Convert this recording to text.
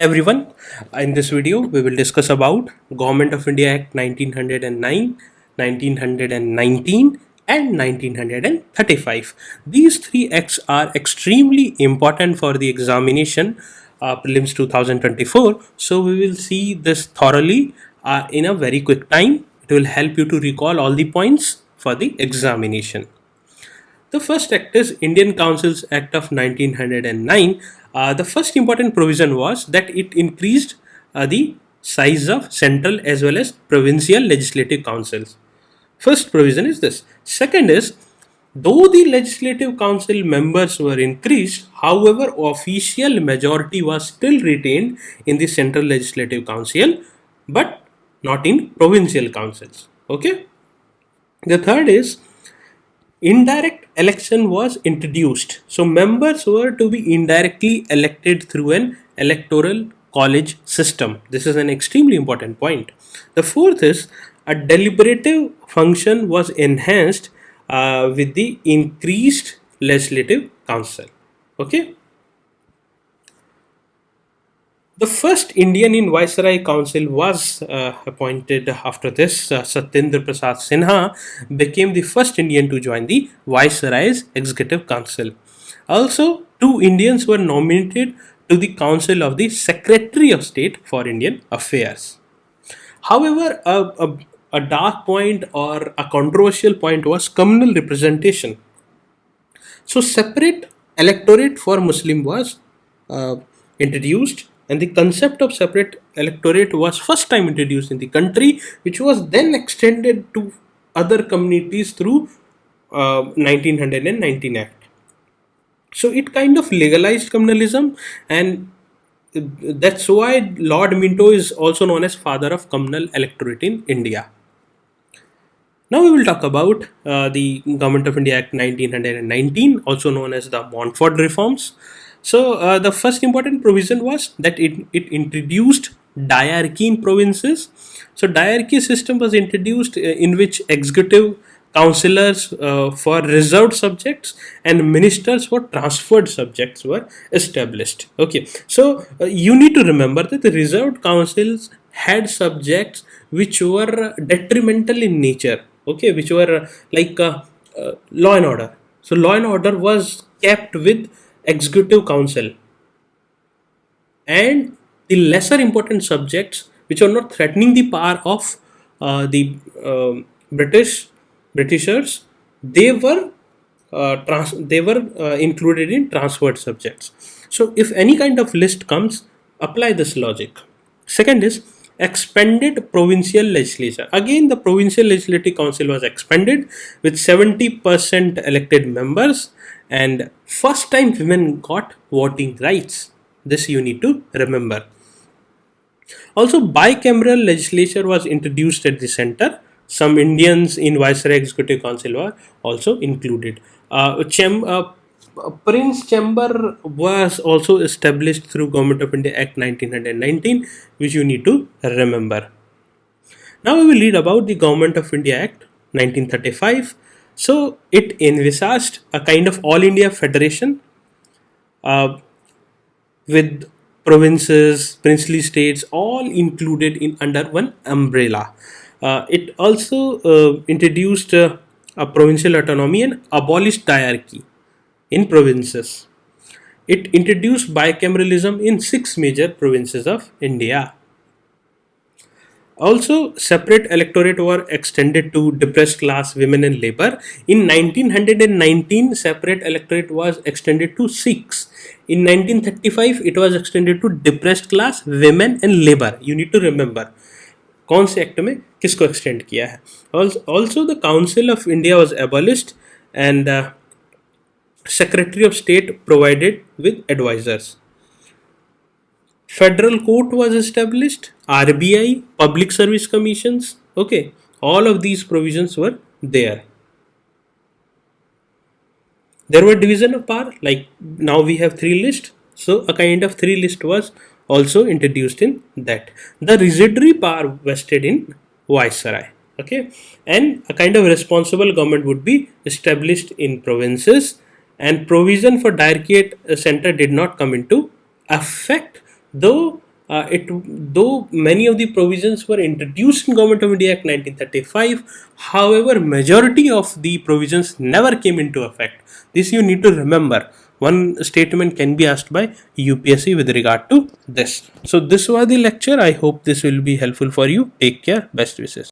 Everyone, in this video we will discuss about Government of India Act 1909, 1919 and 1935. These three acts are extremely important for the examination prelims 2024. So we will see this thoroughly in a very quick time. It will help you to recall all the points for the examination. The first act is Indian Councils Act of 1909. The first important provision was that it increased the size of central as well as provincial legislative councils. First provision is this. Second is, though the legislative council members were increased, however, official majority was still retained in the central legislative council, but not in provincial councils. Okay. The third is indirect election was introduced. So members were to be indirectly elected through an electoral college system. This is an extremely important point. The fourth is a deliberative function was enhanced with the increased legislative council. Okay. The first Indian in Viceroy Council was appointed after this. Satyendra Prasad Sinha became the first Indian to join the Viceroy's Executive Council. Also, two Indians were nominated to the Council of the Secretary of State for Indian Affairs. However, a dark point or a controversial point was communal representation. So, separate electorate for Muslim was introduced, and the concept of separate electorate was first time introduced in the country, which was then extended to other communities through 1919 Act. So it kind of legalized communalism, and that's why Lord Minto is also known as father of communal electorate in India. Now we will talk about the Government of India Act 1919, also known as the Montfort Reforms. So the first important provision was that it introduced diarchy in provinces. So diarchy system was introduced in which executive councillors for reserved subjects and ministers for transferred subjects were established. Okay, so you need to remember that the reserved councils had subjects which were detrimental in nature. Okay, which were like law and order. So law and order was kept with executive council, and the lesser important subjects which are not threatening the power of the Britishers, they were included in transferred subjects. So if any kind of list comes, apply this logic. Second is expanded provincial legislature. Again, the provincial legislative council was expanded with 70% elected members, and first time women got voting rights. This you need to remember. Also, bicameral legislature was introduced at the center. Some Indians in Viceroy Executive Council were also included. Prince Chamber was also established through Government of India Act 1919, which you need to remember. Now we will read about the Government of India Act 1935. So it envisaged a kind of all India federation with provinces, princely states, all included in under one umbrella. It also introduced a provincial autonomy and abolished diarchy in provinces. It introduced bicameralism in 6 major provinces of India. Also, separate electorate were extended to depressed class, women and labor. In 1919, separate electorate was extended to Sikhs. In 1935, it was extended to depressed class, women and labor. You need to remember कौन से act में किसको extend किया है. Also, the Council of India was abolished, and Secretary of State provided with advisors. Federal Court was established, RBI, Public Service Commissions. Okay, all of these provisions were there. There were division of power, like now we have 3 lists. So a kind of 3 list was also introduced in that. The residuary power vested in Viceroy. Okay, and a kind of responsible government would be established in provinces, and provision for diarchy center did not come into effect, though It though many of the provisions were introduced in Government of India Act 1935, however, majority of the provisions never came into effect. This you need to remember. One statement can be asked by UPSC with regard to this. So this was the lecture. I hope this will be helpful for you. Take care. Best wishes.